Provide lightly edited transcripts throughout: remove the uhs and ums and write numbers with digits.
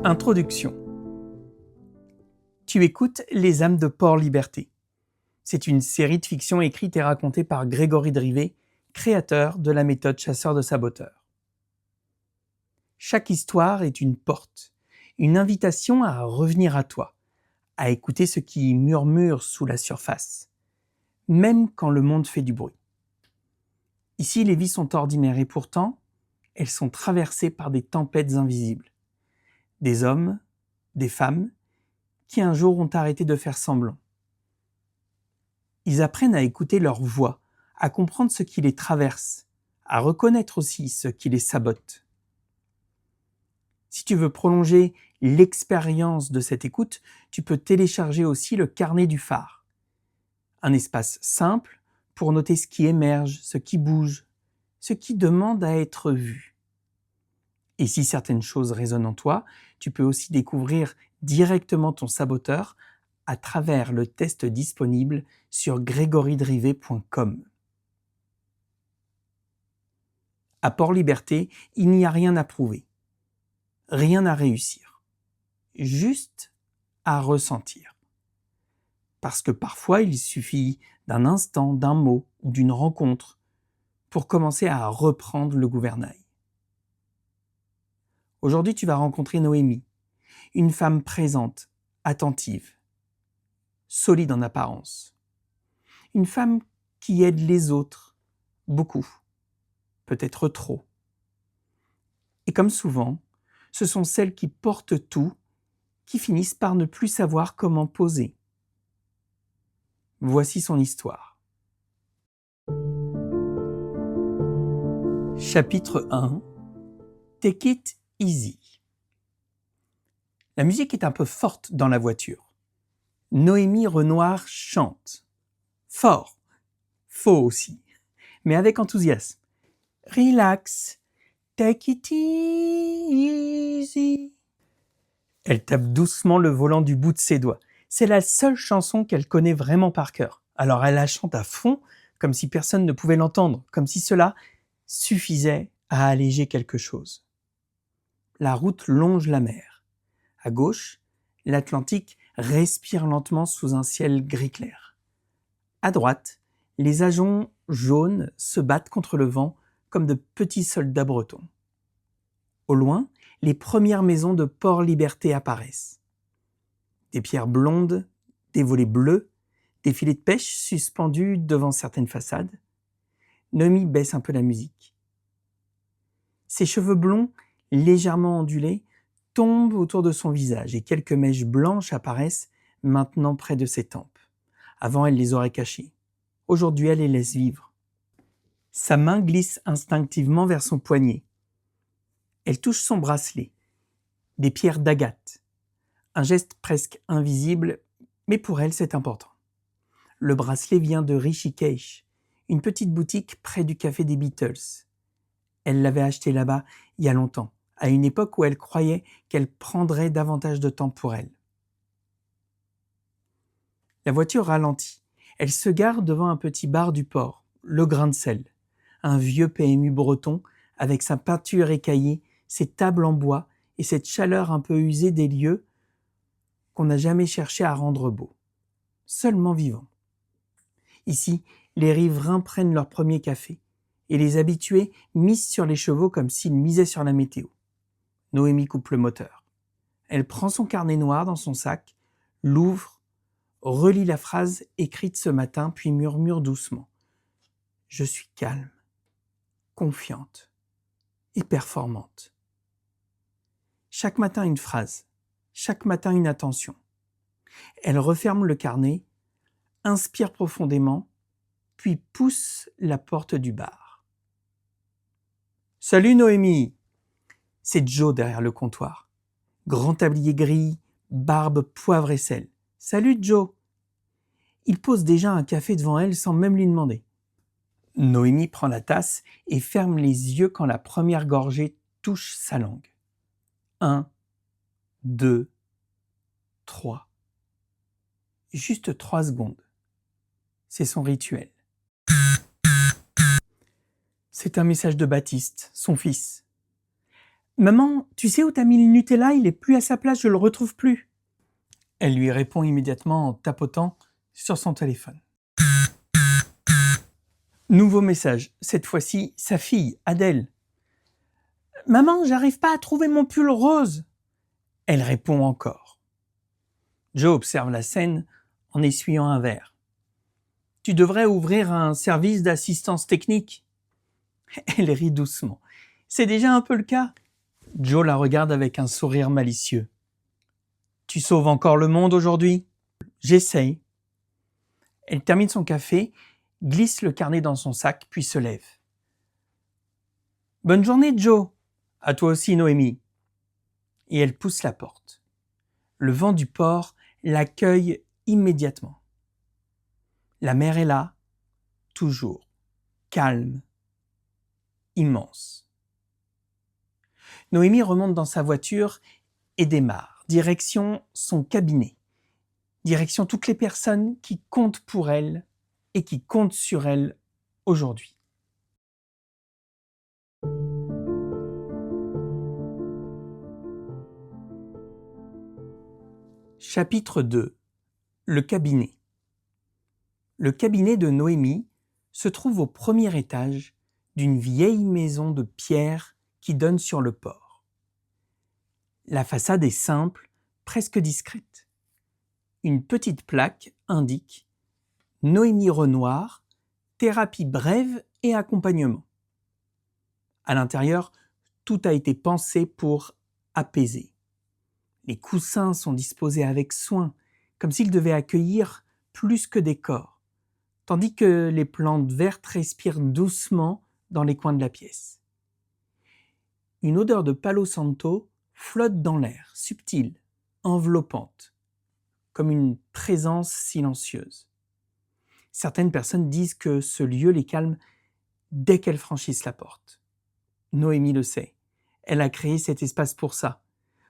Introduction. Tu écoutes Les âmes de Port-Liberté. C'est une série de fiction écrite et racontée par Grégory Drivet, créateur de la méthode chasseur de saboteurs. Chaque histoire est une porte, une invitation à revenir à toi, à écouter ce qui murmure sous la surface, même quand le monde fait du bruit. Ici, les vies sont ordinaires et pourtant, elles sont traversées par des tempêtes invisibles. Des hommes, des femmes, qui un jour ont arrêté de faire semblant. Ils apprennent à écouter leur voix, à comprendre ce qui les traverse, à reconnaître aussi ce qui les sabote. Si tu veux prolonger l'expérience de cette écoute, tu peux télécharger aussi le carnet du phare. Un espace simple pour noter ce qui émerge, ce qui bouge, ce qui demande à être vu. Et si certaines choses résonnent en toi, tu peux aussi découvrir directement ton saboteur à travers le test disponible sur grégorydrivet.com. À Port-Liberté, il n'y a rien à prouver, rien à réussir, juste à ressentir. Parce que parfois, il suffit d'un instant, d'un mot ou d'une rencontre pour commencer à reprendre le gouvernail. Aujourd'hui, tu vas rencontrer Noémie, une femme présente, attentive, solide en apparence. Une femme qui aide les autres, beaucoup, peut-être trop. Et comme souvent, ce sont celles qui portent tout qui finissent par ne plus savoir comment poser. Voici son histoire. Chapitre 1. Take it easy. La musique est un peu forte dans la voiture. Noémie Renoir chante. Fort, faux aussi, mais avec enthousiasme. Relax, take it easy. Elle tape doucement le volant du bout de ses doigts. C'est la seule chanson qu'elle connaît vraiment par cœur. Alors elle la chante à fond, comme si personne ne pouvait l'entendre, comme si cela suffisait à alléger quelque chose. La route longe la mer. À gauche, l'Atlantique respire lentement sous un ciel gris clair. À droite, les ajoncs jaunes se battent contre le vent comme de petits soldats bretons. Au loin, les premières maisons de Port-Liberté apparaissent. Des pierres blondes, des volets bleus, des filets de pêche suspendus devant certaines façades. Noémie baisse un peu la musique. Ses cheveux blonds, légèrement ondulés, tombent autour de son visage et quelques mèches blanches apparaissent maintenant près de ses tempes. Avant, elle les aurait cachées. Aujourd'hui, elle les laisse vivre. Sa main glisse instinctivement vers son poignet. Elle touche son bracelet. Des pierres d'agate. Un geste presque invisible, mais pour elle, c'est important. Le bracelet vient de Rishikesh, une petite boutique près du café des Beatles. Elle l'avait acheté là-bas il y a longtemps, à une époque où elle croyait qu'elle prendrait davantage de temps pour elle. La voiture ralentit. Elle se gare devant un petit bar du port, le Grain de Sel, un vieux PMU breton avec sa peinture écaillée, ses tables en bois et cette chaleur un peu usée des lieux qu'on n'a jamais cherché à rendre beaux, seulement vivants. Ici, les riverains prennent leur premier café et les habitués misent sur les chevaux comme s'ils misaient sur la météo. Noémie coupe le moteur. Elle prend son carnet noir dans son sac, l'ouvre, relit la phrase écrite ce matin, puis murmure doucement. Je suis calme, confiante et performante. Chaque matin une phrase, chaque matin une attention. Elle referme le carnet, inspire profondément, puis pousse la porte du bar. « Salut Noémie !» C'est Joe derrière le comptoir. Grand tablier gris, barbe, poivre et sel. « Salut Joe !» Il pose déjà un café devant elle sans même lui demander. Noémie prend la tasse et ferme les yeux quand la première gorgée touche sa langue. 1, 2, 3. Juste 3 secondes. C'est son rituel. C'est un message de Baptiste, son fils. « Maman, tu sais où t'as mis le Nutella? Il est plus à sa place, je le retrouve plus. » Elle lui répond immédiatement en tapotant sur son téléphone. Nouveau message, cette fois-ci, sa fille, Adèle. « Maman, j'arrive pas à trouver mon pull rose. » Elle répond encore. Joe observe la scène en essuyant un verre. « Tu devrais ouvrir un service d'assistance technique. » Elle rit doucement. « C'est déjà un peu le cas. » Joe la regarde avec un sourire malicieux. « Tu sauves encore le monde aujourd'hui ? » ?»« J'essaye. » Elle termine son café, glisse le carnet dans son sac, puis se lève. « Bonne journée, Joe. À toi aussi, Noémie. » Et elle pousse la porte. Le vent du port l'accueille immédiatement. La mer est là, toujours, calme, immense. Noémie remonte dans sa voiture et démarre, direction son cabinet, direction toutes les personnes qui comptent pour elle et qui comptent sur elle aujourd'hui. Chapitre 2. Le cabinet. Le cabinet de Noémie se trouve au premier étage d'une vieille maison de pierre qui donne sur le port. La façade est simple, presque discrète. Une petite plaque indique « Noémie Renoir, thérapie brève et accompagnement ». À l'intérieur, tout a été pensé pour apaiser. Les coussins sont disposés avec soin, comme s'ils devaient accueillir plus que des corps, tandis que les plantes vertes respirent doucement dans les coins de la pièce. Une odeur de Palo Santo flotte dans l'air, subtile, enveloppante, comme une présence silencieuse. Certaines personnes disent que ce lieu les calme dès qu'elles franchissent la porte. Noémie le sait, elle a créé cet espace pour ça,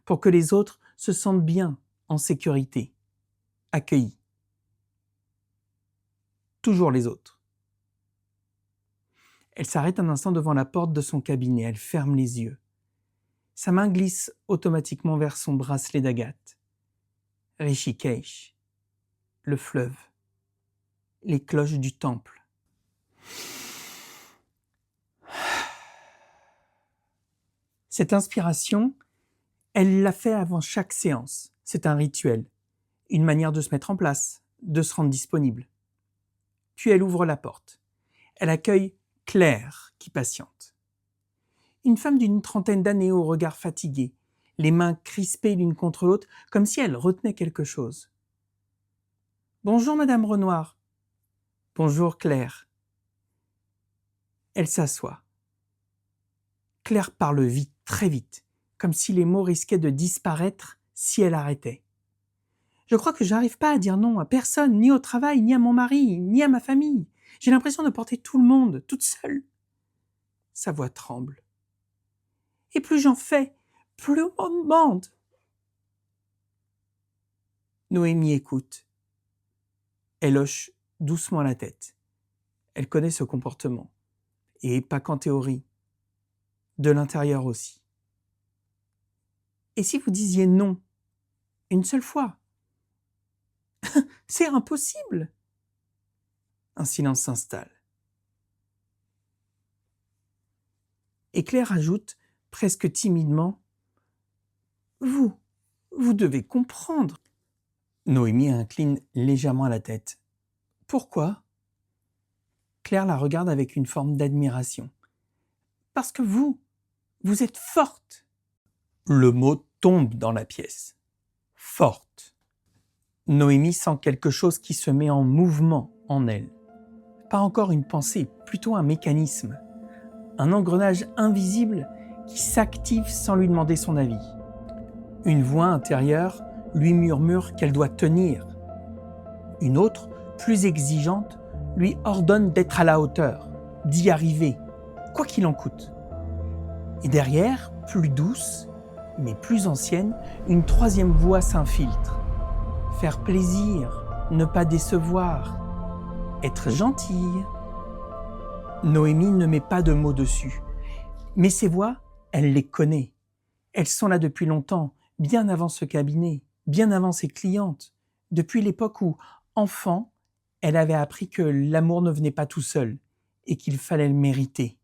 pour que les autres se sentent bien, en sécurité, accueillis. Toujours les autres. Elle s'arrête un instant devant la porte de son cabinet, elle ferme les yeux. Sa main glisse automatiquement vers son bracelet d'agate. Rishikesh, le fleuve, les cloches du temple. Cette inspiration, elle l'a fait avant chaque séance. C'est un rituel, une manière de se mettre en place, de se rendre disponible. Puis elle ouvre la porte. Elle accueille Claire, qui patiente. Une femme d'une trentaine d'années au regard fatigué, les mains crispées l'une contre l'autre, comme si elle retenait quelque chose. « Bonjour, Madame Renoir. »« Bonjour, Claire. » Elle s'assoit. Claire parle vite, très vite, comme si les mots risquaient de disparaître si elle arrêtait. « Je crois que j'arrive pas à dire non à personne, ni au travail, ni à mon mari, ni à ma famille. J'ai l'impression de porter tout le monde, toute seule. » Sa voix tremble. « Et plus j'en fais, plus on me demande. » Noémie écoute. Elle hoche doucement la tête. Elle connaît ce comportement. Et pas qu'en théorie. De l'intérieur aussi. Et si vous disiez non, une seule fois? C'est impossible. Un silence s'installe. Et Claire ajoute, presque timidement, « Vous devez comprendre. » Noémie incline légèrement la tête. « Pourquoi ?» Claire la regarde avec une forme d'admiration. « Parce que vous êtes forte. » Le mot tombe dans la pièce. Forte. Noémie sent quelque chose qui se met en mouvement en elle. Pas encore une pensée, plutôt un mécanisme. Un engrenage invisible qui s'active sans lui demander son avis. Une voix intérieure lui murmure qu'elle doit tenir. Une autre, plus exigeante, lui ordonne d'être à la hauteur, d'y arriver, quoi qu'il en coûte. Et derrière, plus douce, mais plus ancienne, une troisième voix s'infiltre. Faire plaisir, ne pas décevoir, être gentille. Noémie ne met pas de mots dessus, mais ces voix, elle les connaît. Elles sont là depuis longtemps, bien avant ce cabinet, bien avant ses clientes, depuis l'époque où, enfant, elle avait appris que l'amour ne venait pas tout seul et qu'il fallait le mériter.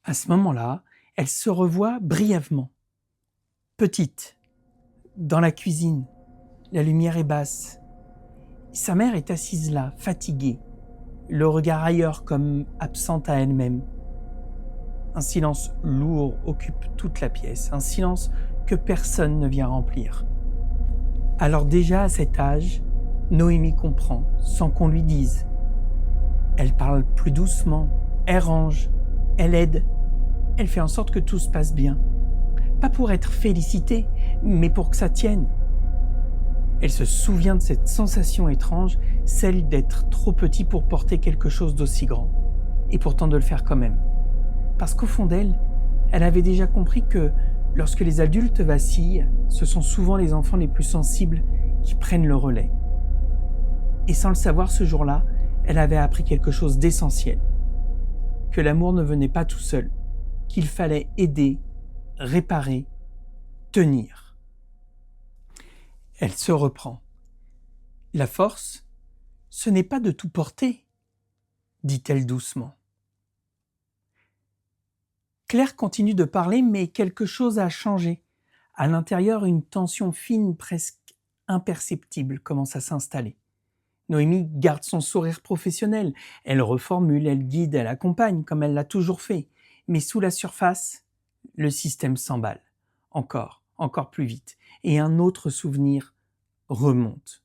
À ce moment-là, elle se revoit brièvement. Petite, dans la cuisine, la lumière est basse. Sa mère est assise là, fatiguée, le regard ailleurs comme absente à elle-même. Un silence lourd occupe toute la pièce, un silence que personne ne vient remplir. Alors déjà à cet âge, Noémie comprend, sans qu'on lui dise. Elle parle plus doucement, elle range, elle aide, elle fait en sorte que tout se passe bien. Pas pour être félicitée, mais pour que ça tienne. Elle se souvient de cette sensation étrange, celle d'être trop petit pour porter quelque chose d'aussi grand, et pourtant de le faire quand même. Parce qu'au fond d'elle, elle avait déjà compris que lorsque les adultes vacillent, ce sont souvent les enfants les plus sensibles qui prennent le relais. Et sans le savoir ce jour-là, elle avait appris quelque chose d'essentiel. Que l'amour ne venait pas tout seul, qu'il fallait aider, réparer, tenir. Elle se reprend. La force, ce n'est pas de tout porter, dit-elle doucement. Claire continue de parler, mais quelque chose a changé. À l'intérieur, une tension fine, presque imperceptible, commence à s'installer. Noémie garde son sourire professionnel. Elle reformule, elle guide, elle accompagne, comme elle l'a toujours fait. Mais sous la surface, le système s'emballe. Encore plus vite. Et un autre souvenir remonte.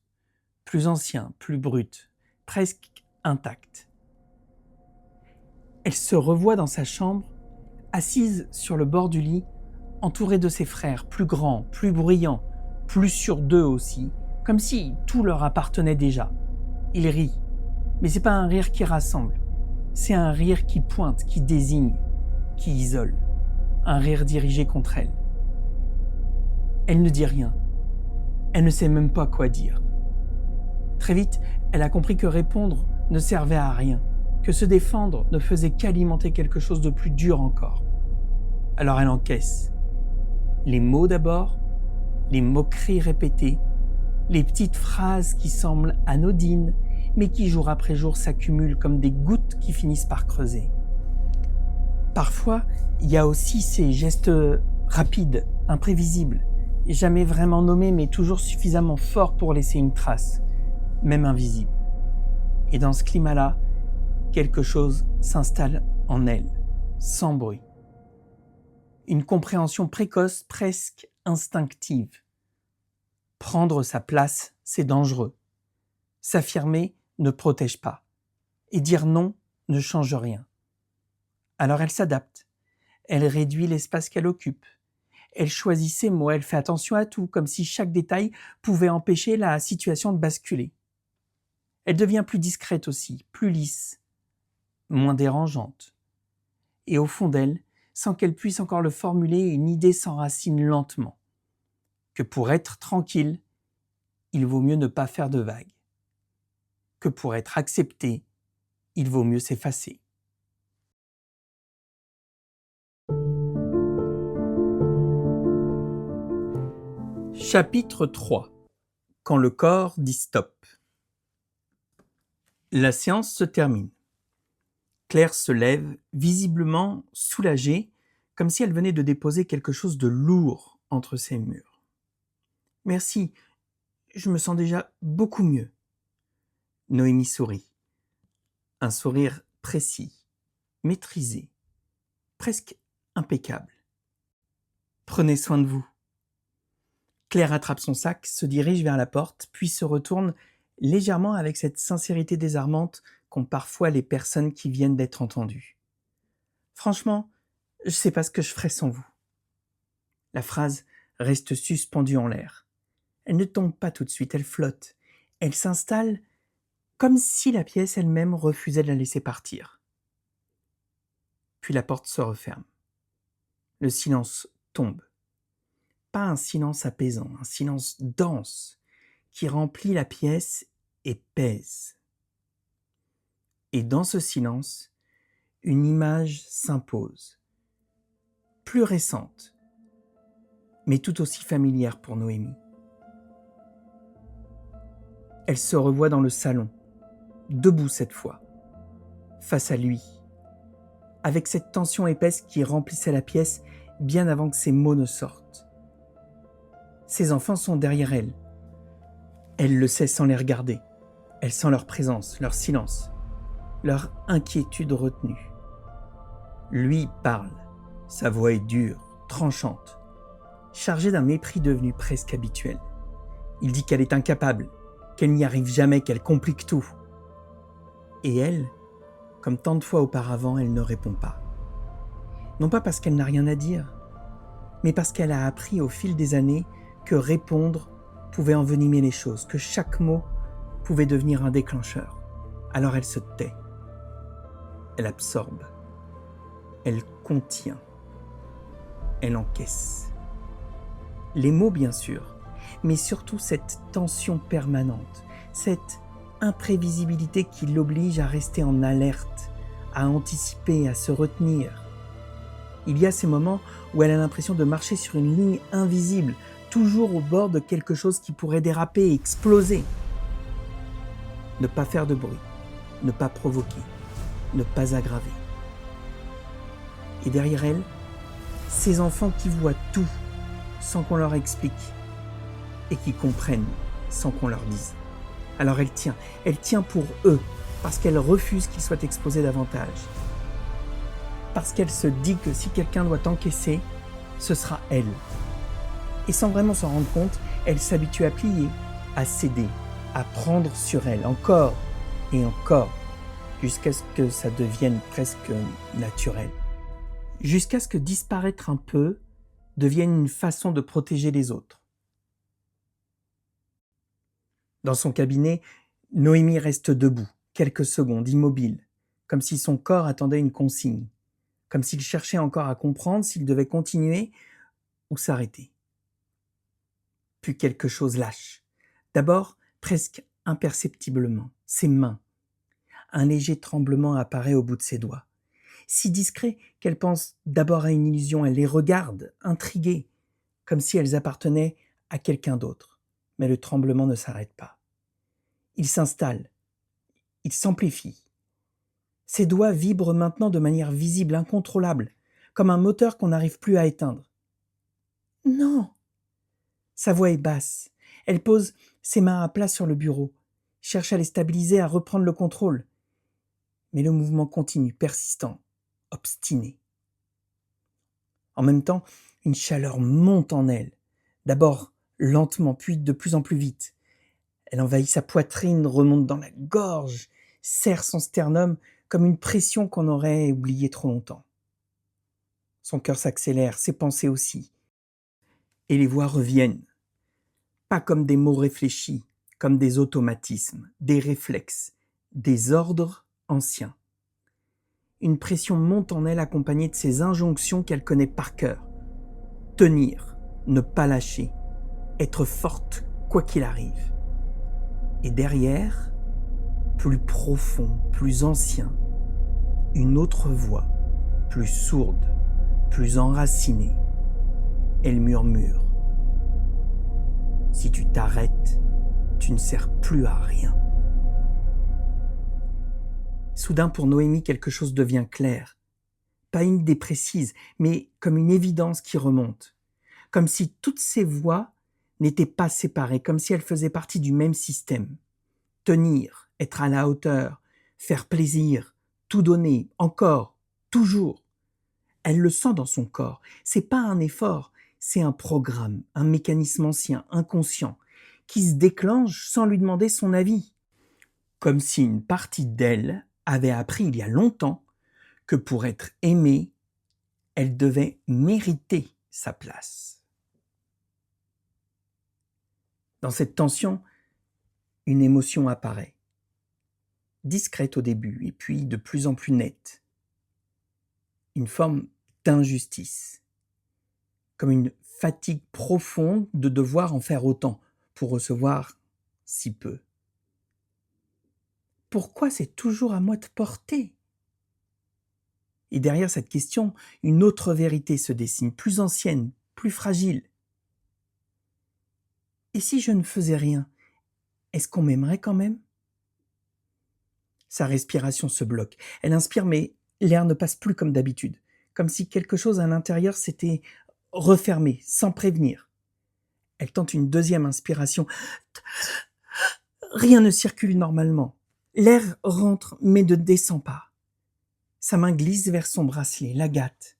Plus ancien, plus brut, presque intact. Elle se revoit dans sa chambre, assise sur le bord du lit, entourée de ses frères, plus grands, plus bruyants, plus sûrs d'eux aussi, comme si tout leur appartenait déjà. Ils rient, mais c'est pas un rire qui rassemble, c'est un rire qui pointe, qui désigne, qui isole, un rire dirigé contre elle. Elle ne dit rien, elle ne sait même pas quoi dire. Très vite, elle a compris que répondre ne servait à rien, que se défendre ne faisait qu'alimenter quelque chose de plus dur encore. Alors elle encaisse. Les mots d'abord, les moqueries répétées, les petites phrases qui semblent anodines, mais qui jour après jour s'accumulent comme des gouttes qui finissent par creuser. Parfois, il y a aussi ces gestes rapides, imprévisibles, jamais vraiment nommés, mais toujours suffisamment forts pour laisser une trace, même invisible. Et dans ce climat-là, quelque chose s'installe en elle, sans bruit. Une compréhension précoce, presque instinctive. Prendre sa place, c'est dangereux. S'affirmer ne protège pas. Et dire non ne change rien. Alors elle s'adapte. Elle réduit l'espace qu'elle occupe. Elle choisit ses mots, elle fait attention à tout, comme si chaque détail pouvait empêcher la situation de basculer. Elle devient plus discrète aussi, plus lisse, moins dérangeante. Et au fond d'elle, sans qu'elle puisse encore le formuler, une idée s'enracine lentement. Que pour être tranquille, il vaut mieux ne pas faire de vagues. Que pour être accepté, il vaut mieux s'effacer. Chapitre 3. Quand le corps dit stop. La séance se termine. Claire se lève, visiblement soulagée, comme si elle venait de déposer quelque chose de lourd entre ses murs. « Merci, je me sens déjà beaucoup mieux. » Noémie sourit. Un sourire précis, maîtrisé, presque impeccable. « Prenez soin de vous. » Claire attrape son sac, se dirige vers la porte, puis se retourne légèrement avec cette sincérité désarmante qu'ont parfois les personnes qui viennent d'être entendues. « Franchement, je ne sais pas ce que je ferais sans vous. » La phrase reste suspendue en l'air. Elle ne tombe pas tout de suite, elle flotte. Elle s'installe comme si la pièce elle-même refusait de la laisser partir. Puis la porte se referme. Le silence tombe. Pas un silence apaisant, un silence dense qui remplit la pièce et pèse. Et dans ce silence, une image s'impose, plus récente, mais tout aussi familière pour Noémie. Elle se revoit dans le salon, debout cette fois, face à lui, avec cette tension épaisse qui remplissait la pièce bien avant que ses mots ne sortent. Ses enfants sont derrière elle. Elle le sait sans les regarder. Elle sent leur présence, leur silence, leur inquiétude retenue. Lui parle. Sa voix est dure, tranchante, chargée d'un mépris devenu presque habituel. Il dit qu'elle est incapable, qu'elle n'y arrive jamais, qu'elle complique tout. Et elle, comme tant de fois auparavant, elle ne répond pas. Non pas parce qu'elle n'a rien à dire, mais parce qu'elle a appris au fil des années que répondre pouvait envenimer les choses, que chaque mot pouvait devenir un déclencheur. Alors elle se tait. Elle absorbe. Elle contient. Elle encaisse. Les mots, bien sûr, mais surtout cette tension permanente, cette imprévisibilité qui l'oblige à rester en alerte, à anticiper, à se retenir. Il y a ces moments où elle a l'impression de marcher sur une ligne invisible, toujours au bord de quelque chose qui pourrait déraper et exploser. Ne pas faire de bruit, ne pas provoquer, ne pas aggraver. Et derrière elle, ces enfants qui voient tout sans qu'on leur explique et qui comprennent sans qu'on leur dise. Alors elle tient pour eux parce qu'elle refuse qu'ils soient exposés davantage. Parce qu'elle se dit que si quelqu'un doit encaisser, ce sera elle. Et sans vraiment s'en rendre compte, elle s'habitue à plier, à céder, à prendre sur elle encore et encore, jusqu'à ce que ça devienne presque naturel. Jusqu'à ce que disparaître un peu devienne une façon de protéger les autres. Dans son cabinet, Noémie reste debout, quelques secondes, immobile, comme si son corps attendait une consigne, comme s'il cherchait encore à comprendre s'il devait continuer ou s'arrêter. Puis quelque chose lâche. D'abord, presque imperceptiblement, ses mains. Un léger tremblement apparaît au bout de ses doigts. Si discret qu'elle pense d'abord à une illusion, elle les regarde, intriguée, comme si elles appartenaient à quelqu'un d'autre. Mais le tremblement ne s'arrête pas. Il s'installe, il s'amplifie. Ses doigts vibrent maintenant de manière visible, incontrôlable, comme un moteur qu'on n'arrive plus à éteindre. Non! Sa voix est basse. Elle pose ses mains à plat sur le bureau, cherche à les stabiliser, à reprendre le contrôle. Mais le mouvement continue, persistant, obstiné. En même temps, une chaleur monte en elle, d'abord lentement, puis de plus en plus vite. Elle envahit sa poitrine, remonte dans la gorge, serre son sternum comme une pression qu'on aurait oubliée trop longtemps. Son cœur s'accélère, ses pensées aussi. Et les voix reviennent, pas comme des mots réfléchis, comme des automatismes, des réflexes, des ordres anciens. Une pression monte en elle accompagnée de ces injonctions qu'elle connaît par cœur. Tenir, ne pas lâcher, être forte quoi qu'il arrive. Et derrière, plus profond, plus ancien, une autre voix, plus sourde, plus enracinée. Elle murmure. Si tu t'arrêtes, tu ne sers plus à rien. Soudain, pour Noémie, quelque chose devient clair. Pas une idée précise, mais comme une évidence qui remonte. Comme si toutes ces voix n'étaient pas séparées, comme si elles faisaient partie du même système. Tenir, être à la hauteur, faire plaisir, tout donner, encore, toujours. Elle le sent dans son corps. C'est pas un effort, c'est un programme, un mécanisme ancien, inconscient, qui se déclenche sans lui demander son avis. Comme si une partie d'elle avait appris il y a longtemps que pour être aimée, elle devait mériter sa place. Dans cette tension, une émotion apparaît, discrète au début et puis de plus en plus nette. Une forme d'injustice, comme une fatigue profonde de devoir en faire autant pour recevoir si peu. Pourquoi c'est toujours à moi de porter ? Et derrière cette question, une autre vérité se dessine, plus ancienne, plus fragile. Et si je ne faisais rien, est-ce qu'on m'aimerait quand même? Sa respiration se bloque. Elle inspire, mais l'air ne passe plus comme d'habitude, comme si quelque chose à l'intérieur s'était refermé, sans prévenir. Elle tente une deuxième inspiration. Rien ne circule normalement. L'air rentre, mais ne descend pas. Sa main glisse vers son bracelet, la gâte.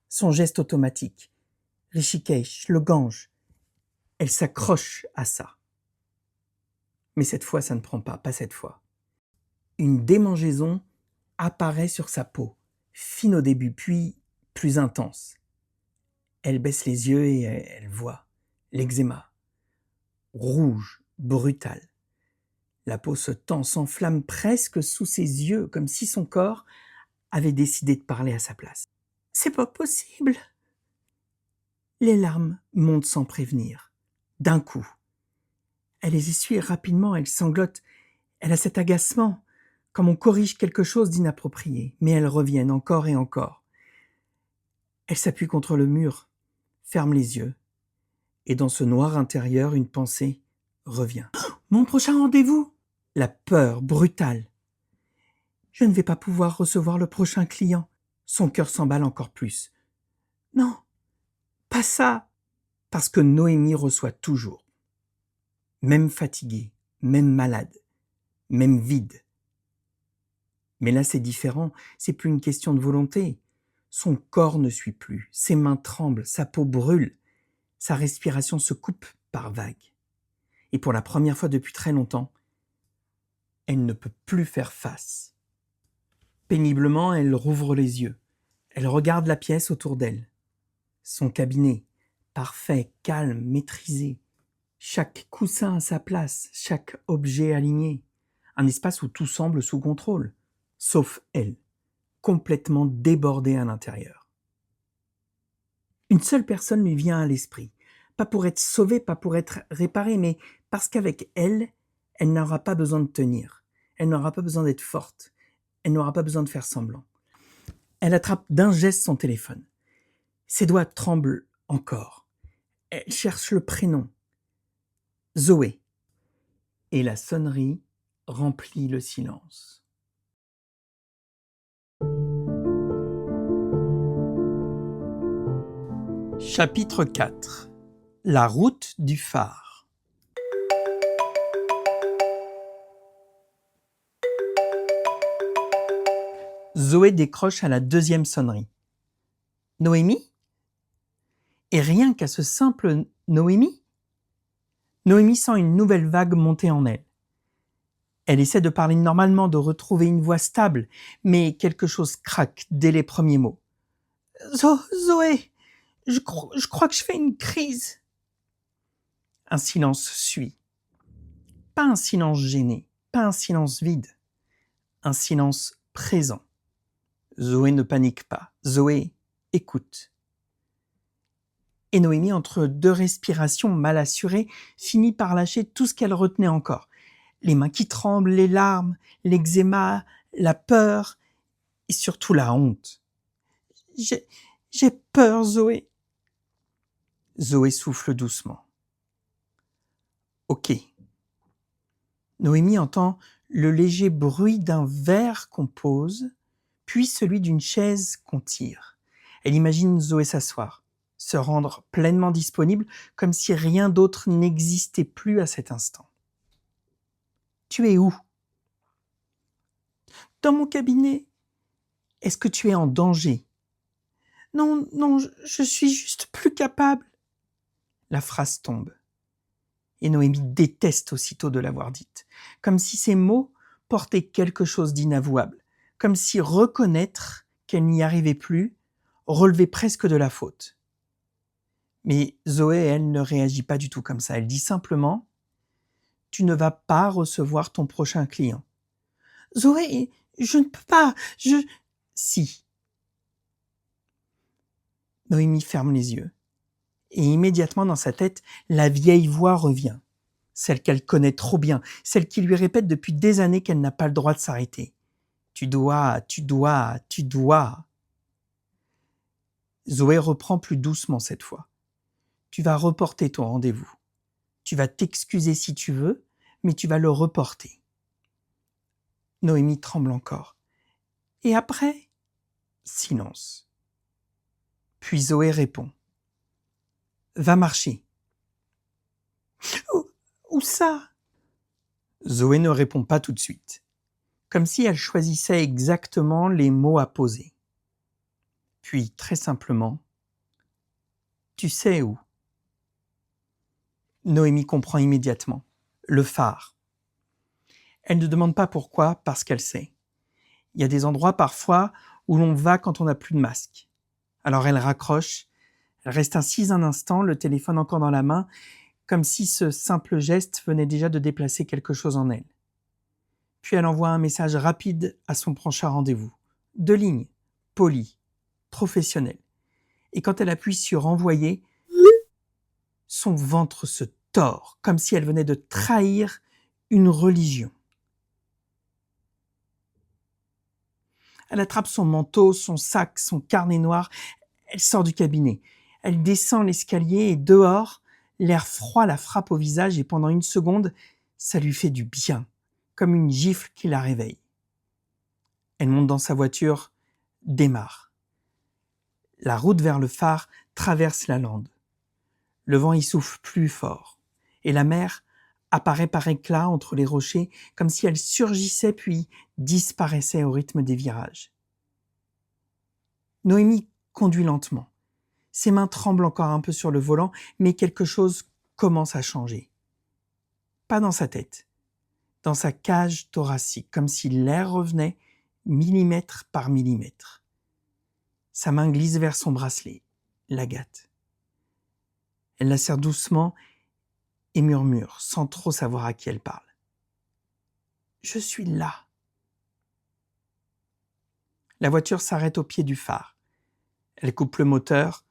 Son geste automatique. Rishikesh, le Gange. Elle s'accroche à ça. Mais cette fois, ça ne prend pas cette fois. Une démangeaison apparaît sur sa peau, fine au début, puis plus intense. Elle baisse les yeux et elle voit l'eczéma, rouge, brutal. La peau se tend, s'enflamme presque sous ses yeux, comme si son corps avait décidé de parler à sa place. « C'est pas possible !» Les larmes montent sans prévenir, d'un coup. Elle les essuie rapidement, elle sanglote. Elle a cet agacement, comme on corrige quelque chose d'inapproprié, mais elles reviennent encore et encore. Elle s'appuie contre le mur, ferme les yeux, et dans ce noir intérieur, une pensée revient. « Mon prochain rendez-vous !» La peur brutale. Je ne vais pas pouvoir recevoir le prochain client. Son cœur s'emballe encore plus. Non, pas ça. Parce que Noémie reçoit toujours. Même fatiguée, même malade, même vide. Mais là, c'est différent. C'est plus une question de volonté. Son corps ne suit plus. Ses mains tremblent, sa peau brûle. Sa respiration se coupe par vagues. Et pour la première fois depuis très longtemps, elle ne peut plus faire face. Péniblement, elle rouvre les yeux. Elle regarde la pièce autour d'elle. Son cabinet, parfait, calme, maîtrisé. Chaque coussin à sa place, chaque objet aligné. Un espace où tout semble sous contrôle, sauf elle, complètement débordée à l'intérieur. Une seule personne lui vient à l'esprit. Pas pour être sauvée, pas pour être réparée, mais parce qu'avec elle, elle n'aura pas besoin de tenir. Elle n'aura pas besoin d'être forte. Elle n'aura pas besoin de faire semblant. Elle attrape d'un geste son téléphone. Ses doigts tremblent encore. Elle cherche le prénom. Zoé. Et la sonnerie remplit le silence. Chapitre 4. La route du phare. Zoé décroche à la deuxième sonnerie. Noémie ? Et rien qu'à ce simple Noémie, Noémie sent une nouvelle vague monter en elle. Elle essaie de parler normalement, de retrouver une voix stable, mais quelque chose craque dès les premiers mots. Zoé, je crois que je fais une crise. Un silence suit. Pas un silence gêné, pas un silence vide, un silence présent. Zoé ne panique pas. Zoé écoute. Et Noémie, entre deux respirations mal assurées, finit par lâcher tout ce qu'elle retenait encore. Les mains qui tremblent, les larmes, l'eczéma, la peur et surtout la honte. J'ai peur, Zoé. Zoé souffle doucement. Ok. Noémie entend le léger bruit d'un verre qu'on pose, puis celui d'une chaise qu'on tire. Elle imagine Zoé s'asseoir, se rendre pleinement disponible, comme si rien d'autre n'existait plus à cet instant. Tu es où ? Dans mon cabinet. Est-ce que tu es en danger ? Non, je suis juste plus capable. La phrase tombe. Et Noémie déteste aussitôt de l'avoir dite, comme si ces mots portaient quelque chose d'inavouable, comme si reconnaître qu'elle n'y arrivait plus relevait presque de la faute. Mais Zoé, elle, ne réagit pas du tout comme ça. Elle dit simplement « Tu ne vas pas recevoir ton prochain client. » « Zoé, je ne peux pas, Si. Noémie ferme les yeux. Et immédiatement dans sa tête, la vieille voix revient. Celle qu'elle connaît trop bien, celle qui lui répète depuis des années qu'elle n'a pas le droit de s'arrêter. Tu dois. Zoé reprend plus doucement cette fois. Tu vas reporter ton rendez-vous. Tu vas t'excuser si tu veux, mais tu vas le reporter. Noémie tremble encore. Et après? Silence. Puis Zoé répond. Va marcher. Où ça? Zoé ne répond pas tout de suite, comme si elle choisissait exactement les mots à poser. Puis, très simplement, tu sais où? Noémie comprend immédiatement. Le phare. Elle ne demande pas pourquoi, parce qu'elle sait. Il y a des endroits parfois où l'on va quand on n'a plus de masque. Alors elle raccroche, elle reste assise un instant, le téléphone encore dans la main, comme si ce simple geste venait déjà de déplacer quelque chose en elle. Puis elle envoie un message rapide à son prochain rendez-vous. 2 lignes, poli, professionnel. Et quand elle appuie sur envoyer, son ventre se tord, comme si elle venait de trahir une religion. Elle attrape son manteau, son sac, son carnet noir. Elle sort du cabinet. Elle descend l'escalier et dehors, l'air froid la frappe au visage et pendant une seconde, ça lui fait du bien, comme une gifle qui la réveille. Elle monte dans sa voiture, démarre. La route vers le phare traverse la lande. Le vent y souffle plus fort et la mer apparaît par éclats entre les rochers comme si elle surgissait puis disparaissait au rythme des virages. Noémie conduit lentement. Ses mains tremblent encore un peu sur le volant, mais quelque chose commence à changer. Pas dans sa tête, dans sa cage thoracique, comme si l'air revenait millimètre par millimètre. Sa main glisse vers son bracelet, la gâte. Elle la serre doucement et murmure, sans trop savoir à qui elle parle. « Je suis là !» La voiture s'arrête au pied du phare. Elle coupe le moteur.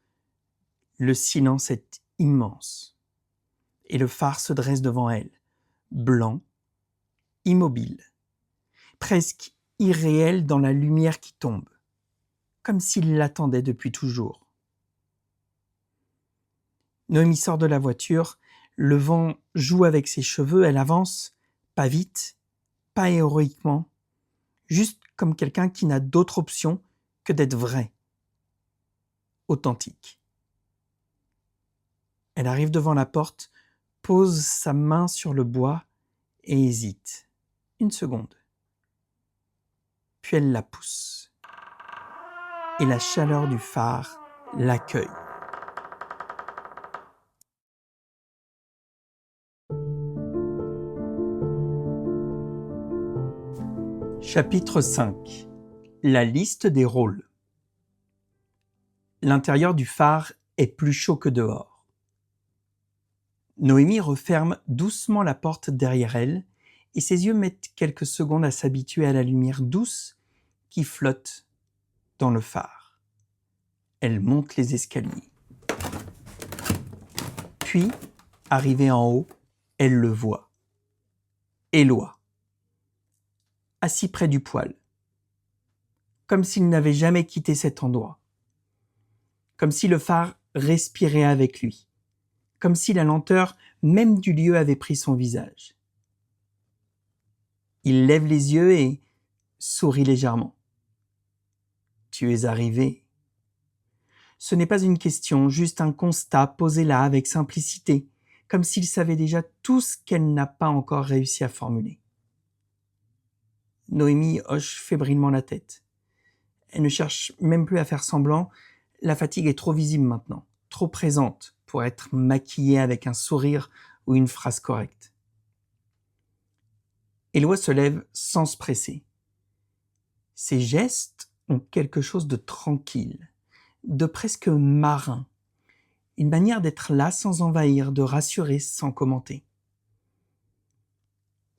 Le silence est immense. Et le phare se dresse devant elle, blanc, immobile, presque irréel dans la lumière qui tombe, comme s'il l'attendait depuis toujours. Noémie sort de la voiture, le vent joue avec ses cheveux, elle avance, pas vite, pas héroïquement, juste comme quelqu'un qui n'a d'autre option que d'être vrai, authentique. Elle arrive devant la porte, pose sa main sur le bois et hésite. Une seconde. Puis elle la pousse. Et la chaleur du phare l'accueille. Chapitre 5. La liste des rôles. L'intérieur du phare est plus chaud que dehors. Noémie referme doucement la porte derrière elle et ses yeux mettent quelques secondes à s'habituer à la lumière douce qui flotte dans le phare. Elle monte les escaliers. Puis, arrivée en haut, elle le voit. Éloi, assis près du poêle, comme s'il n'avait jamais quitté cet endroit, comme si le phare respirait avec lui, comme si la lenteur même du lieu avait pris son visage. Il lève les yeux et sourit légèrement. « Tu es arrivé. » Ce n'est pas une question, juste un constat posé là avec simplicité, comme s'il savait déjà tout ce qu'elle n'a pas encore réussi à formuler. Noémie hoche fébrilement la tête. Elle ne cherche même plus à faire semblant, la fatigue est trop visible maintenant, trop présente pour être maquillée avec un sourire ou une phrase correcte. Éloi se lève sans se presser. Ses gestes ont quelque chose de tranquille, de presque marin, une manière d'être là sans envahir, de rassurer sans commenter.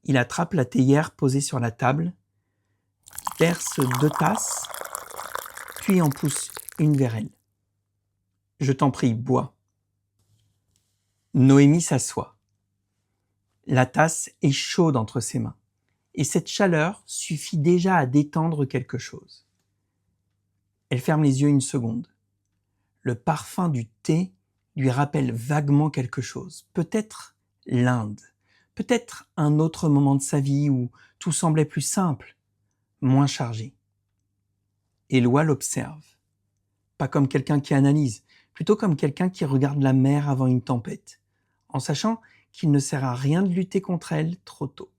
Il attrape la théière posée sur la table, verse 2 tasses, puis en pousse une vers elle. « Je t'en prie, bois. » Noémie s'assoit. La tasse est chaude entre ses mains, et cette chaleur suffit déjà à détendre quelque chose. Elle ferme les yeux une seconde. Le parfum du thé lui rappelle vaguement quelque chose, peut-être l'Inde. Peut-être un autre moment de sa vie où tout semblait plus simple, moins chargé. Éloi l'observe, pas comme quelqu'un qui analyse, plutôt comme quelqu'un qui regarde la mer avant une tempête, en sachant qu'il ne sert à rien de lutter contre elle trop tôt.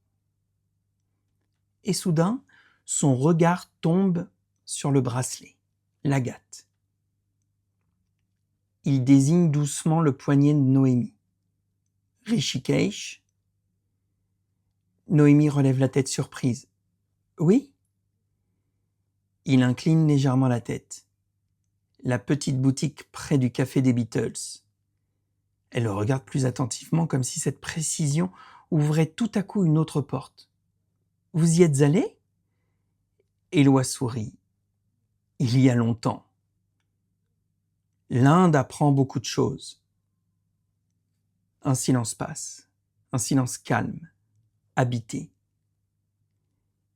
Et soudain, son regard tombe sur le bracelet, l'agate. Il désigne doucement le poignet de Noémie. Rishikesh. Noémie relève la tête surprise. Oui? Il incline légèrement la tête. La petite boutique près du café des Beatles. Elle le regarde plus attentivement comme si cette précision ouvrait tout à coup une autre porte. Vous y êtes allé? Éloi sourit. Il y a longtemps. L'Inde apprend beaucoup de choses. Un silence passe, un silence calme, habité.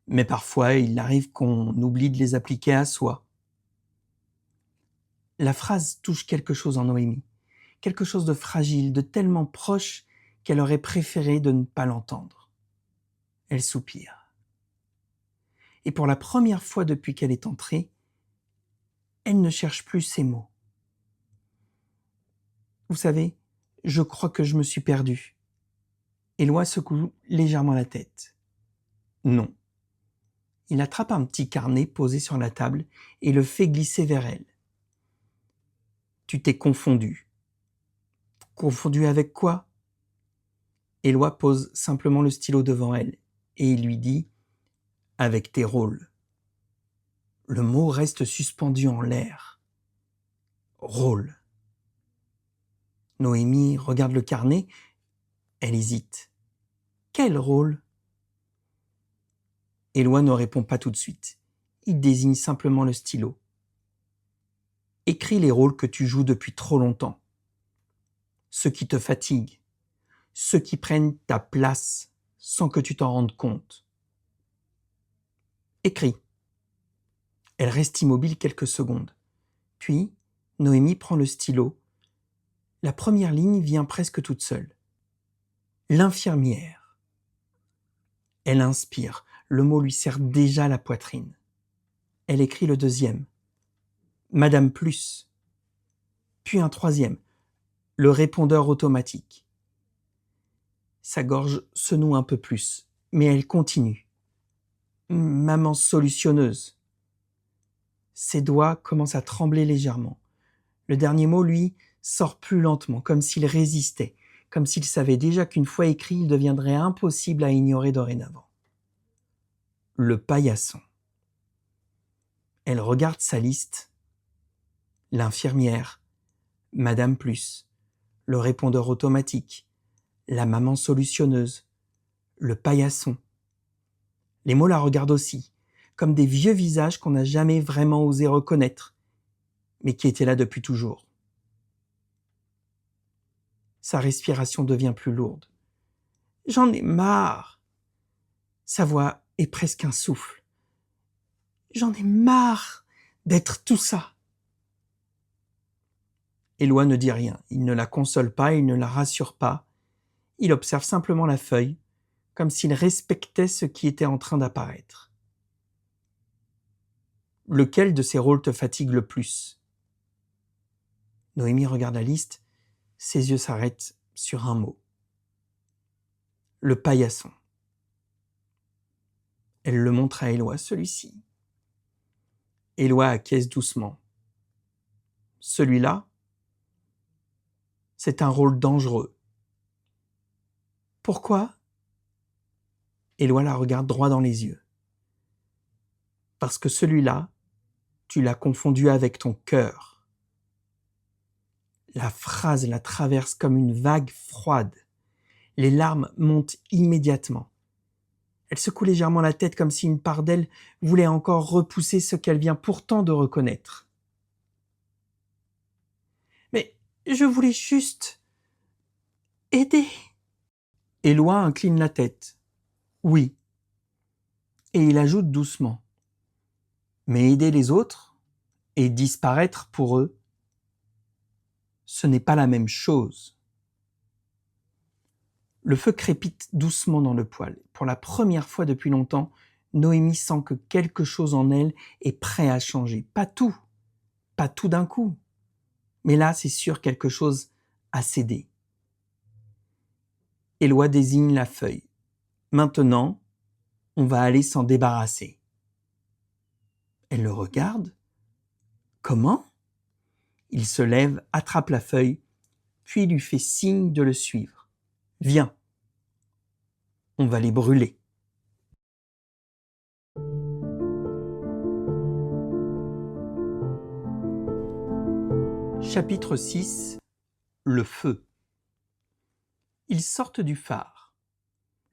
Mais parfois, il arrive qu'on oublie de les appliquer à soi. La phrase touche quelque chose en Noémie, quelque chose de fragile, de tellement proche qu'elle aurait préféré de ne pas l'entendre. Elle soupire. Et pour la première fois depuis qu'elle est entrée, elle ne cherche plus ses mots. Vous savez, je crois que je me suis perdue. Éloi secoue légèrement la tête. Non. Il attrape un petit carnet posé sur la table et le fait glisser vers elle. Tu t'es confondu. Confondu avec quoi? Éloi pose simplement le stylo devant elle et il lui dit « avec tes rôles ». Le mot reste suspendu en l'air. Rôle. Noémie regarde le carnet, elle hésite. Quel rôle? Éloi ne répond pas tout de suite. Il désigne simplement le stylo. Écris les rôles que tu joues depuis trop longtemps. Ceux qui te fatiguent. Ceux qui prennent ta place sans que tu t'en rendes compte. Écris. Elle reste immobile quelques secondes. Puis, Noémie prend le stylo. La première ligne vient presque toute seule. L'infirmière. Elle inspire. Le mot lui serre déjà la poitrine. Elle écrit le deuxième. Madame Plus. Puis un troisième. Le répondeur automatique. Sa gorge se noue un peu plus, mais elle continue. Maman solutionneuse. Ses doigts commencent à trembler légèrement. Le dernier mot, lui, sort plus lentement, comme s'il résistait, comme s'il savait déjà qu'une fois écrit, il deviendrait impossible à ignorer dorénavant. Le paillasson. Elle regarde sa liste. L'infirmière, Madame Plus, le répondeur automatique, la maman solutionneuse, le paillasson. Les mots la regardent aussi, comme des vieux visages qu'on n'a jamais vraiment osé reconnaître, mais qui étaient là depuis toujours. Sa respiration devient plus lourde. J'en ai marre. Sa voix est presque un souffle. J'en ai marre d'être tout ça. Éloi ne dit rien. Il ne la console pas, il ne la rassure pas. Il observe simplement la feuille, comme s'il respectait ce qui était en train d'apparaître. Lequel de ces rôles te fatigue le plus? Noémie regarde la liste, ses yeux s'arrêtent sur un mot. Le paillasson. Elle le montre à Éloi, celui-ci. Éloi acquiesce doucement. Celui-là, c'est un rôle dangereux. Pourquoi? Éloi la regarde droit dans les yeux. Parce que celui-là, tu l'as confondu avec ton cœur. La phrase la traverse comme une vague froide. Les larmes montent immédiatement. Elle secoue légèrement la tête comme si une part d'elle voulait encore repousser ce qu'elle vient pourtant de reconnaître. Mais je voulais juste aider. Éloi incline la tête. Oui. Et il ajoute doucement. Mais aider les autres et disparaître pour eux, ce n'est pas la même chose. Le feu crépite doucement dans le poêle. Pour la première fois depuis longtemps, Noémie sent que quelque chose en elle est prêt à changer. Pas tout d'un coup. Mais là, c'est sûr, quelque chose a cédé. Éloi désigne la feuille. Maintenant, on va aller s'en débarrasser. Elle le regarde. Comment ? Il se lève, attrape la feuille, puis lui fait signe de le suivre. Viens, on va les brûler. Chapitre 6. Le feu. Ils sortent du phare.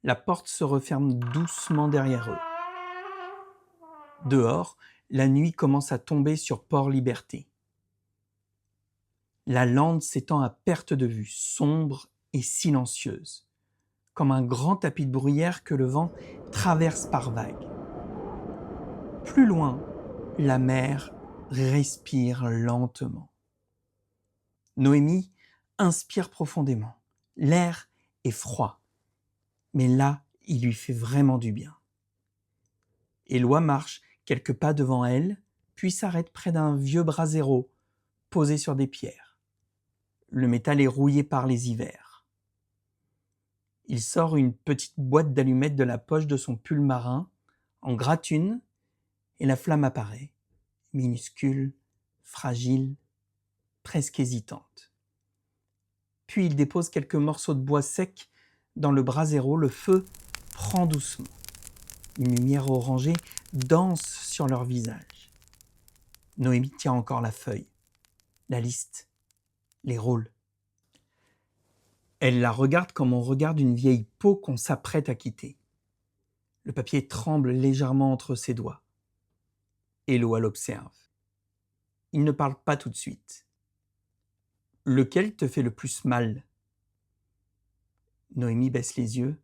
La porte se referme doucement derrière eux. Dehors, la nuit commence à tomber sur Port-Liberté. La lande s'étend à perte de vue, sombre et silencieuse, comme un grand tapis de bruyère que le vent traverse par vagues. Plus loin, la mer respire lentement. Noémie inspire profondément. L'air est froid, mais là, il lui fait vraiment du bien. Éloi marche quelques pas devant elle, puis s'arrête près d'un vieux brasero posé sur des pierres. Le métal est rouillé par les hivers. Il sort une petite boîte d'allumettes de la poche de son pull marin, en gratte une, et la flamme apparaît, minuscule, fragile, presque hésitante. Puis il dépose quelques morceaux de bois secs dans le brasero, le feu prend doucement. Une lumière orangée danse sur leur visage. Noémie tient encore la feuille, la liste, les rôles. Elle la regarde comme on regarde une vieille peau qu'on s'apprête à quitter. Le papier tremble légèrement entre ses doigts. Éloi l'observe. Il ne parle pas tout de suite. Lequel te fait le plus mal ? Noémie baisse les yeux.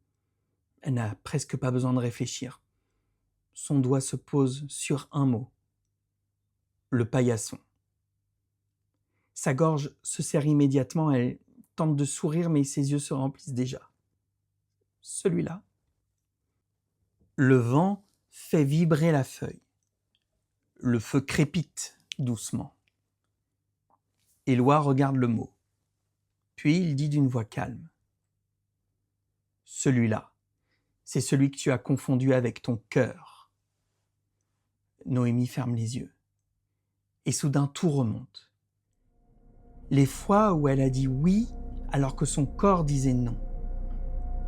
Elle n'a presque pas besoin de réfléchir. Son doigt se pose sur un mot. Le paillasson. Sa gorge se serre immédiatement. Elle tente de sourire, mais ses yeux se remplissent déjà. Celui-là. Le vent fait vibrer la feuille. Le feu crépite doucement. Éloi regarde le mot. Puis il dit d'une voix calme. Celui-là, c'est celui que tu as confondu avec ton cœur. Noémie ferme les yeux. Et soudain tout remonte. Les fois où elle a dit oui alors que son corps disait non.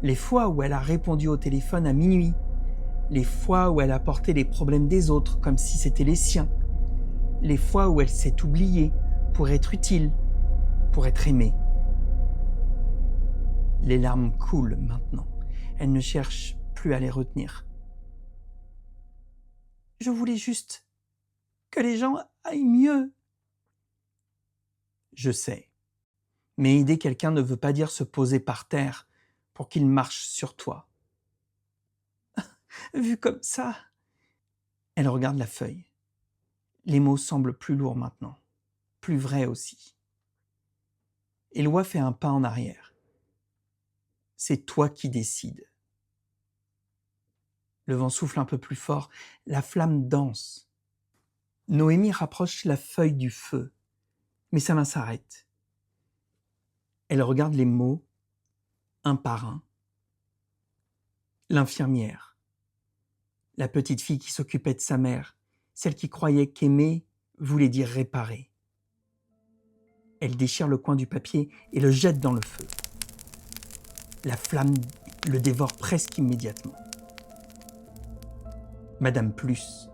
Les fois où elle a répondu au téléphone à minuit. Les fois où elle a porté les problèmes des autres comme si c'était les siens. Les fois où elle s'est oubliée pour être utile, pour être aimée. Les larmes coulent maintenant. Elle ne cherche plus à les retenir. Je voulais juste que les gens aillent mieux. Je sais. Mais aider quelqu'un ne veut pas dire se poser par terre pour qu'il marche sur toi. Vu comme ça, elle regarde la feuille. Les mots semblent plus lourds maintenant, plus vrais aussi. Éloi fait un pas en arrière. C'est toi qui décides. Le vent souffle un peu plus fort, la flamme danse. Noémie rapproche la feuille du feu, mais sa main s'arrête. Elle regarde les mots, un par un. L'infirmière, la petite fille qui s'occupait de sa mère, celle qui croyait qu'aimer voulait dire réparer. Elle déchire le coin du papier et le jette dans le feu. La flamme le dévore presque immédiatement. Madame Plus.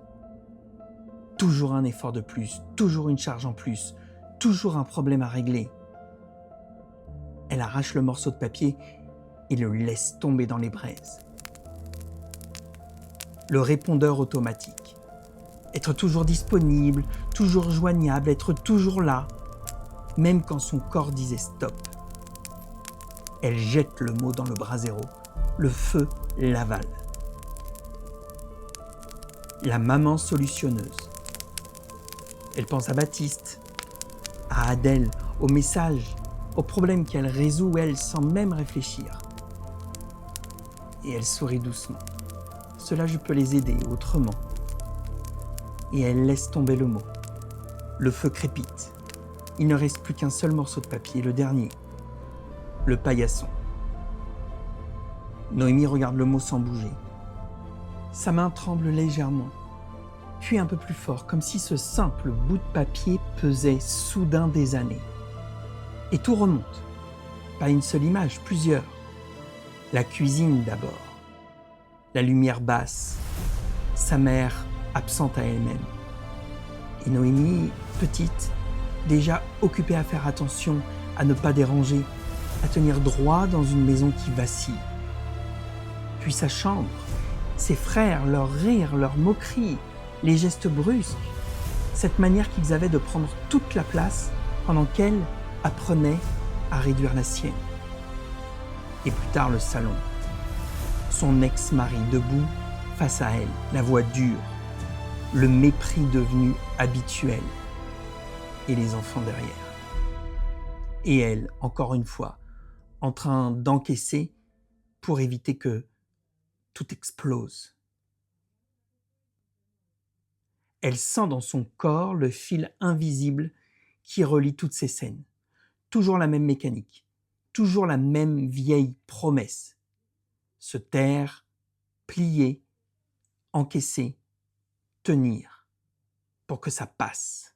Toujours un effort de plus, toujours une charge en plus, toujours un problème à régler. Elle arrache le morceau de papier et le laisse tomber dans les braises. Le répondeur automatique. Être toujours disponible, toujours joignable, être toujours là, même quand son corps disait stop. Elle jette le mot dans le brasero. Le feu l'avale. La maman solutionneuse. Elle pense à Baptiste, à Adèle, aux messages, aux problèmes qu'elle résout elle sans même réfléchir. Et elle sourit doucement. Cela, je peux les aider autrement. Et elle laisse tomber le mot. Le feu crépite. Il ne reste plus qu'un seul morceau de papier, le dernier. Le paillasson. Noémie regarde le mot sans bouger. Sa main tremble légèrement, puis un peu plus fort, comme si ce simple bout de papier pesait soudain des années. Et tout remonte. Pas une seule image, plusieurs. La cuisine d'abord. La lumière basse. Sa mère absente à elle-même. Et Noémie, petite, déjà occupée à faire attention, à ne pas déranger, à tenir droit dans une maison qui vacille. Puis sa chambre, ses frères, leurs rires, leurs moqueries, les gestes brusques, cette manière qu'ils avaient de prendre toute la place pendant qu'elle apprenait à réduire la sienne. Et plus tard le salon, son ex-mari debout face à elle, la voix dure, le mépris devenu habituel, et les enfants derrière. Et elle, encore une fois, en train d'encaisser pour éviter que tout explose. Elle sent dans son corps le fil invisible qui relie toutes ces scènes. Toujours la même mécanique, toujours la même vieille promesse. Se taire, plier, encaisser, tenir, pour que ça passe.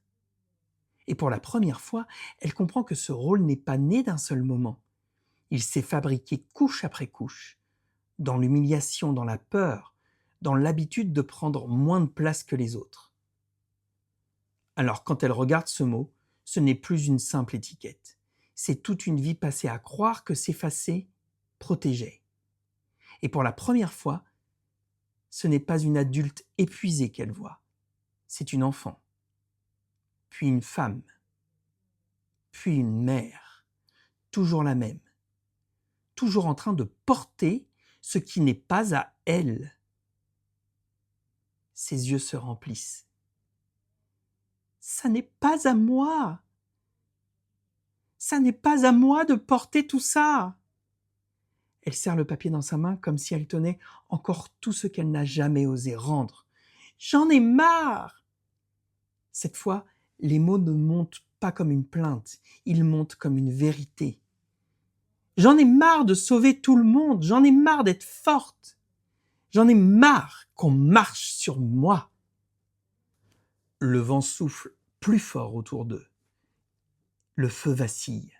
Et pour la première fois, elle comprend que ce rôle n'est pas né d'un seul moment. Il s'est fabriqué couche après couche, dans l'humiliation, dans la peur, dans l'habitude de prendre moins de place que les autres. Alors quand elle regarde ce mot, ce n'est plus une simple étiquette. C'est toute une vie passée à croire que s'effacer protégeait. Et pour la première fois, ce n'est pas une adulte épuisée qu'elle voit, c'est une enfant, puis une femme, puis une mère, toujours la même, toujours en train de porter ce qui n'est pas à elle. Ses yeux se remplissent. Ça n'est pas à moi. Ça n'est pas à moi de porter tout ça. Elle serre le papier dans sa main comme si elle tenait encore tout ce qu'elle n'a jamais osé rendre. J'en ai marre. Cette fois, les mots ne montent pas comme une plainte, ils montent comme une vérité. J'en ai marre de sauver tout le monde, j'en ai marre d'être forte. J'en ai marre qu'on marche sur moi. Le vent souffle plus fort autour d'eux. Le feu vacille.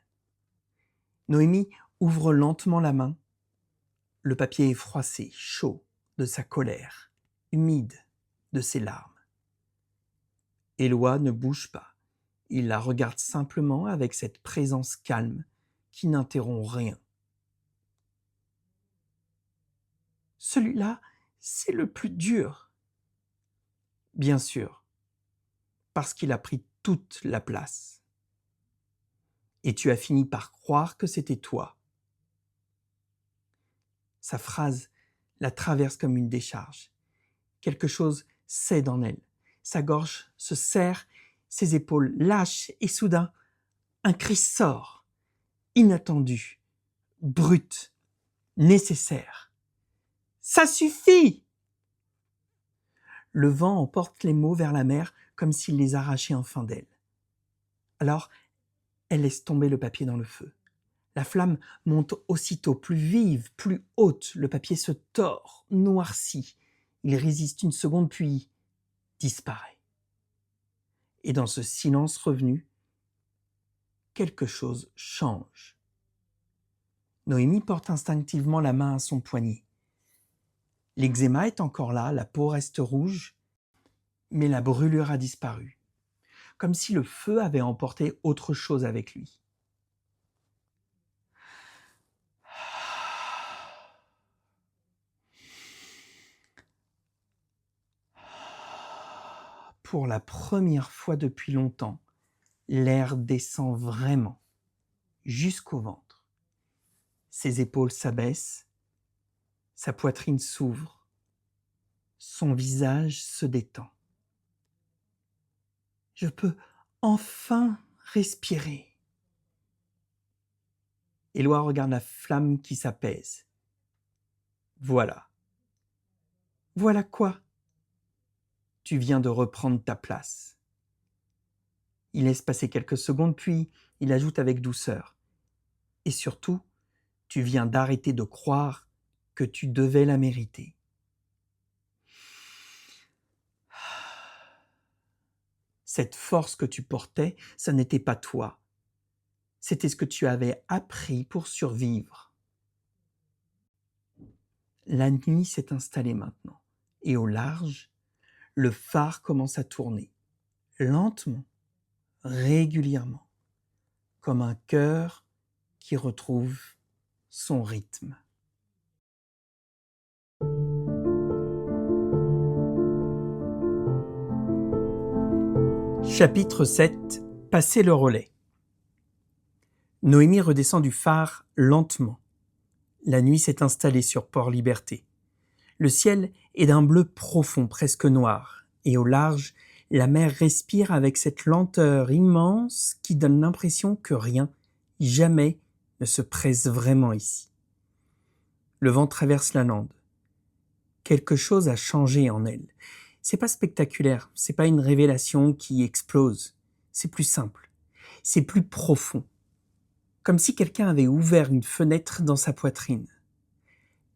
Noémie ouvre lentement la main. Le papier est froissé, chaud de sa colère, humide de ses larmes. Éloi ne bouge pas. Il la regarde simplement avec cette présence calme qui n'interrompt rien. Celui-là, c'est le plus dur. Bien sûr, parce qu'il a pris toute la place. Et tu as fini par croire que c'était toi. Sa phrase la traverse comme une décharge. Quelque chose cède en elle. Sa gorge se serre, ses épaules lâchent et soudain, un cri sort, inattendu, brut, nécessaire. Ça suffit! Le vent emporte les mots vers la mer comme s'il les arrachait enfin d'elle. Alors, elle laisse tomber le papier dans le feu. La flamme monte aussitôt, plus vive, plus haute. Le papier se tord, noircit. Il résiste une seconde, puis disparaît. Et dans ce silence revenu, quelque chose change. Noémie porte instinctivement la main à son poignet. L'eczéma est encore là, la peau reste rouge, mais la brûlure a disparu, comme si le feu avait emporté autre chose avec lui. Pour la première fois depuis longtemps, l'air descend vraiment, jusqu'au ventre. Ses épaules s'abaissent, sa poitrine s'ouvre, son visage se détend. Je peux enfin respirer. Éloi regarde la flamme qui s'apaise. Voilà. Voilà quoi? Tu viens de reprendre ta place. Il laisse passer quelques secondes, puis il ajoute avec douceur. Et surtout, tu viens d'arrêter de croire que tu devais la mériter. Cette force que tu portais, ça n'était pas toi. C'était ce que tu avais appris pour survivre. La nuit s'est installée maintenant, et au large, le phare commence à tourner, lentement, régulièrement, comme un cœur qui retrouve son rythme. Chapitre 7. Passer le relais. Noémie redescend du phare lentement. La nuit s'est installée sur Port-Liberté. Le ciel est d'un bleu profond, presque noir, et au large, la mer respire avec cette lenteur immense qui donne l'impression que rien, jamais, ne se presse vraiment ici. Le vent traverse la lande. Quelque chose a changé en elle. C'est pas spectaculaire, c'est pas une révélation qui explose. C'est plus simple, c'est plus profond. Comme si quelqu'un avait ouvert une fenêtre dans sa poitrine.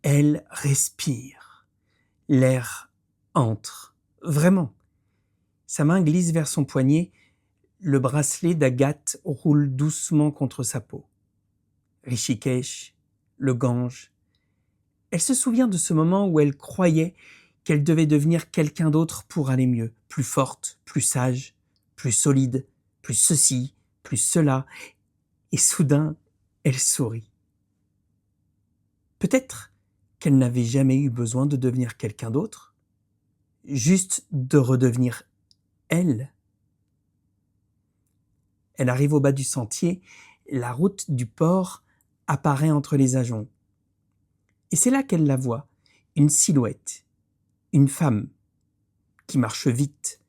Elle respire. L'air entre. Vraiment. Sa main glisse vers son poignet. Le bracelet d'agate roule doucement contre sa peau. Rishikesh, le Gange. Elle se souvient de ce moment où elle croyait qu'elle devait devenir quelqu'un d'autre pour aller mieux, plus forte, plus sage, plus solide, plus ceci, plus cela. Et soudain, elle sourit. Peut-être qu'elle n'avait jamais eu besoin de devenir quelqu'un d'autre, juste de redevenir elle. Elle arrive au bas du sentier, la route du port apparaît entre les ajoncs. Et c'est là qu'elle la voit, une silhouette, une femme, qui marche vite,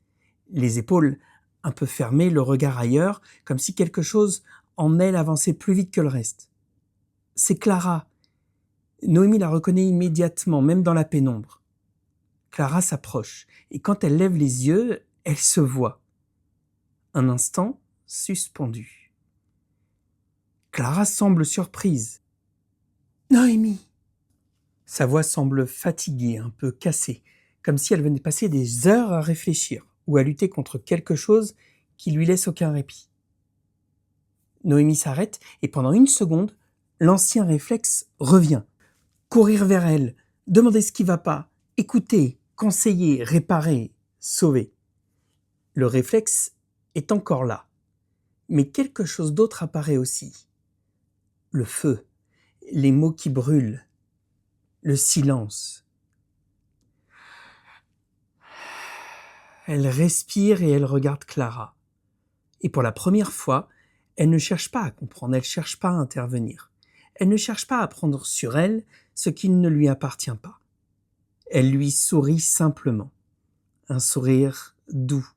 les épaules un peu fermées, le regard ailleurs, comme si quelque chose en elle avançait plus vite que le reste. C'est Clara. Noémie la reconnaît immédiatement, même dans la pénombre. Clara s'approche, et quand elle lève les yeux, elle se voit. Un instant, suspendue. Clara semble surprise. « Noémie !» Sa voix semble fatiguée, un peu cassée, comme si elle venait passer des heures à réfléchir ou à lutter contre quelque chose qui lui laisse aucun répit. Noémie s'arrête et pendant une seconde, l'ancien réflexe revient. Courir vers elle, demander ce qui va pas, écouter, conseiller, réparer, sauver. Le réflexe est encore là, mais quelque chose d'autre apparaît aussi. Le feu, les mots qui brûlent, le silence. Elle respire et elle regarde Clara. Et pour la première fois, elle ne cherche pas à comprendre, elle ne cherche pas à intervenir. Elle ne cherche pas à prendre sur elle ce qui ne lui appartient pas. Elle lui sourit simplement. Un sourire doux,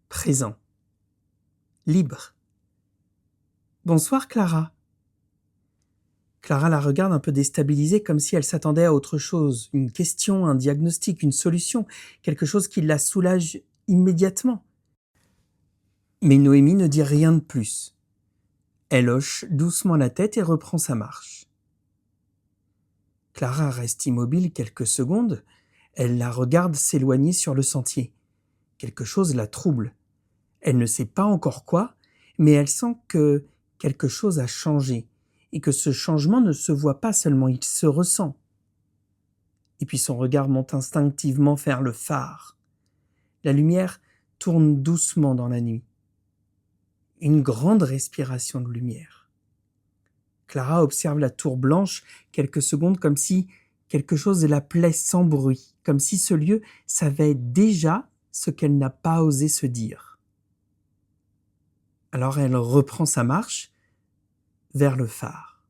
présent, libre. « Bonsoir Clara !» Clara la regarde un peu déstabilisée, comme si elle s'attendait à autre chose, une question, un diagnostic, une solution, quelque chose qui la soulage immédiatement. Mais Noémie ne dit rien de plus. Elle hoche doucement la tête et reprend sa marche. Clara reste immobile quelques secondes. Elle la regarde s'éloigner sur le sentier. Quelque chose la trouble. Elle ne sait pas encore quoi, mais elle sent que quelque chose a changé et que ce changement ne se voit pas seulement, il se ressent. Et puis son regard monte instinctivement vers le phare. La lumière tourne doucement dans la nuit. Une grande respiration de lumière. Clara observe la tour blanche quelques secondes comme si quelque chose l'appelait sans bruit, comme si ce lieu savait déjà ce qu'elle n'a pas osé se dire. Alors elle reprend sa marche vers le phare.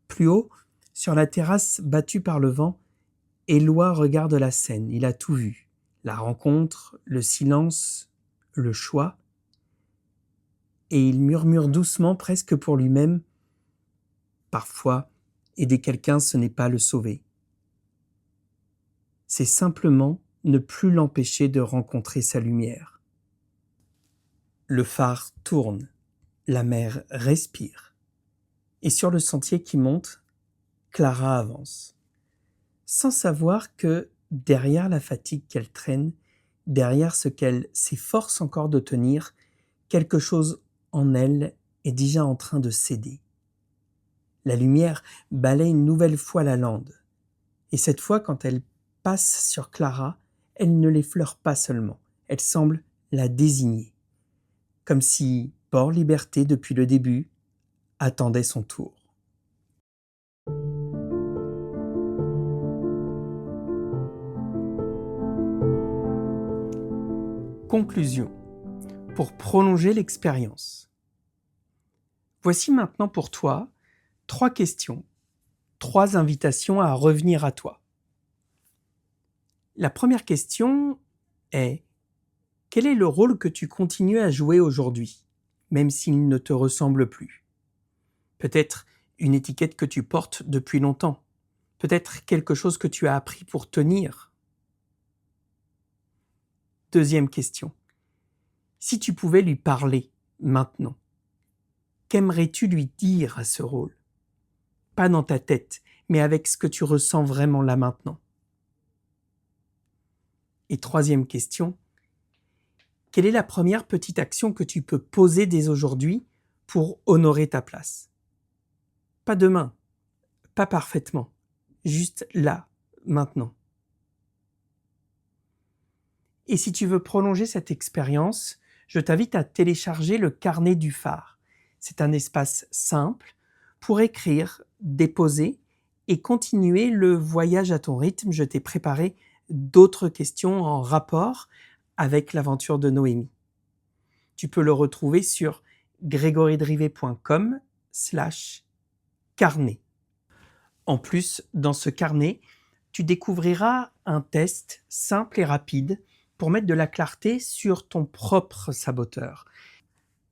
Plus haut, sur la terrasse battue par le vent, Éloi regarde la scène. Il a tout vu. La rencontre, le silence, le choix. Et il murmure doucement, presque pour lui-même. Parfois, aider quelqu'un, ce n'est pas le sauver. C'est simplement ne plus l'empêcher de rencontrer sa lumière. Le phare tourne, la mer respire, et sur le sentier qui monte, Clara avance, sans savoir que derrière la fatigue qu'elle traîne, derrière ce qu'elle s'efforce encore de tenir, quelque chose en elle est déjà en train de céder. La lumière balaie une nouvelle fois la lande, et cette fois, quand elle passe sur Clara, elle ne l'effleure pas seulement, elle semble la désigner, comme si Port-Liberté, depuis le début, attendait son tour. Conclusion. Pour prolonger l'expérience. Voici maintenant pour toi 3 questions, 3 invitations à revenir à toi. La première question est: quel est le rôle que tu continues à jouer aujourd'hui, même s'il ne te ressemble plus? Peut-être une étiquette que tu portes depuis longtemps, peut-être quelque chose que tu as appris pour tenir. Deuxième question: si tu pouvais lui parler maintenant, qu'aimerais-tu lui dire à ce rôle? Pas dans ta tête, mais avec ce que tu ressens vraiment là maintenant. Et troisième question: quelle est la première petite action que tu peux poser dès aujourd'hui pour honorer ta place? Pas demain, pas parfaitement, juste là, maintenant. Et si tu veux prolonger cette expérience, je t'invite à télécharger le carnet du phare. C'est un espace simple pour écrire, déposer et continuer le voyage à ton rythme. Je t'ai préparé d'autres questions en rapport avec l'aventure de Noémie. Tu peux le retrouver sur grégoridrivet.com/carnet. En plus, dans ce carnet, tu découvriras un test simple et rapide pour mettre de la clarté sur ton propre saboteur.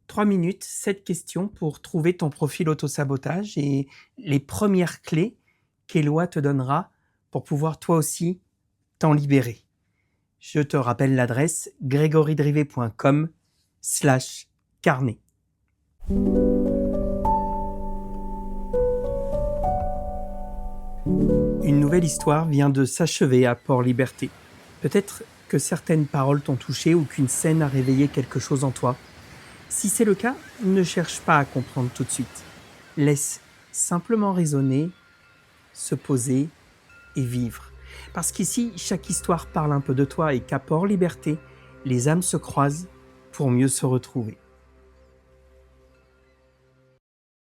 3 minutes, 7 questions pour trouver ton profil autosabotage et les premières clés qu'Éloi te donnera pour pouvoir toi aussi t'en libérer. Je te rappelle l'adresse grégoridrivet.com/carnet. Une nouvelle histoire vient de s'achever à Port-Liberté. Peut-être que certaines paroles t'ont touché ou qu'une scène a réveillé quelque chose en toi. Si c'est le cas, ne cherche pas à comprendre tout de suite. Laisse simplement résonner, se poser et vivre. Parce qu'ici, chaque histoire parle un peu de toi et qu'à Port-Liberté, les âmes se croisent pour mieux se retrouver.